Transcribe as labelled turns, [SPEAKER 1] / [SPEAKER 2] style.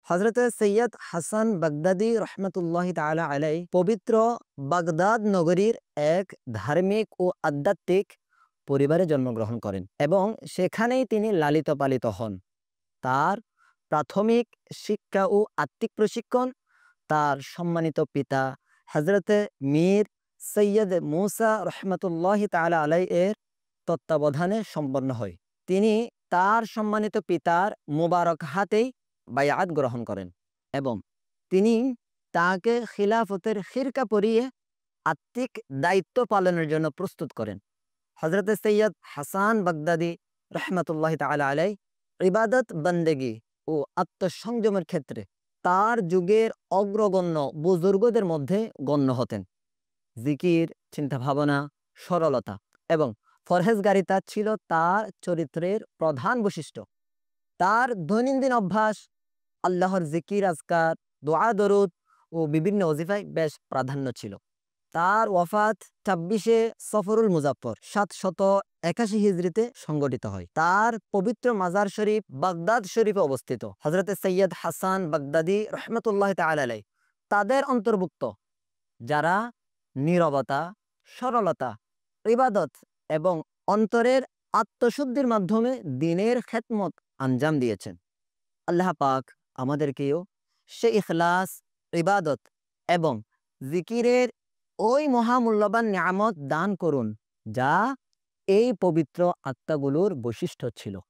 [SPEAKER 1] হযরতে সৈয়দ হাসান বাগদাদী রহমতুল্লাহি তাআলা আলাইহি পবিত্র বাগদাদ নগরীর এক ধার্মিক ও আধ্যাত্মিক পরিবারে জন্মগ্রহণ করেন এবং সেখানেই তিনি লালিত পালিত হন। তার প্রাথমিক শিক্ষা ও আত্মিক প্রশিক্ষণ তার সম্মানিত পিতা হযরতে মীর সৈয়দ মুসা রহমতুল্লাহি তাআলা আলাইহি এর তত্ত্বাবধানে সম্পন্ন হয়। তিনি তার সম্মানিত পিতার মুবারক হাতেই বায়াত গ্রহণ করেন এবং তিনি তাকে খিলাফতের খিরকা পরিয়ে আত্মিক দায়িত্ব পালনের জন্য প্রস্তুত করেন। হযরতে সৈয়দ হাসান বাগদাদী রহমতুল্লাহি তাআলা আলাইহি ইবাদত বন্দেগী ও আত্মসংযমের ক্ষেত্রে তার যুগের অগ্রগণ্য বুজুর্গদের মধ্যে গণ্য হতেন। জিকির, চিন্তাভাবনা, সরলতা এবং পরহেজগারিতা ছিল তার চরিত্রের প্রধান বৈশিষ্ট্য। তার দৈনন্দিন অভ্যাস আল্লাহর জিকির, আজকার, দোয়া দরুদ ও বিভিন্ন ওজিফায় বেশ প্রাধান্য ছিল। তার ওয়াফাত ২৬শে সফরুল মুজাফফর ৭৮১ হিজরিতে সংঘটিত হয়। তার পবিত্র মাজার শরীফ বাগদাদ শরীফে অবস্থিত। হযরতে সৈয়দ হাসান বাগদাদী রহমতুল্লাহ তাআলা আলাইহি তাদের অন্তর্ভুক্ত যারা নীরবতা, সরলতা, ইবাদত এবং অন্তরের আত্মশুদ্ধির মাধ্যমে দ্বীনের খেদমত আঞ্জাম দিয়েছেন। আল্লাহ পাক আমাদেরকেও সে ইখলাস, ইবাদত এবং জিকিরের ওই মহামূল্যবান নিয়ামত দান করুন যা এই পবিত্র আত্মাগুলোর বৈশিষ্ট্য ছিল।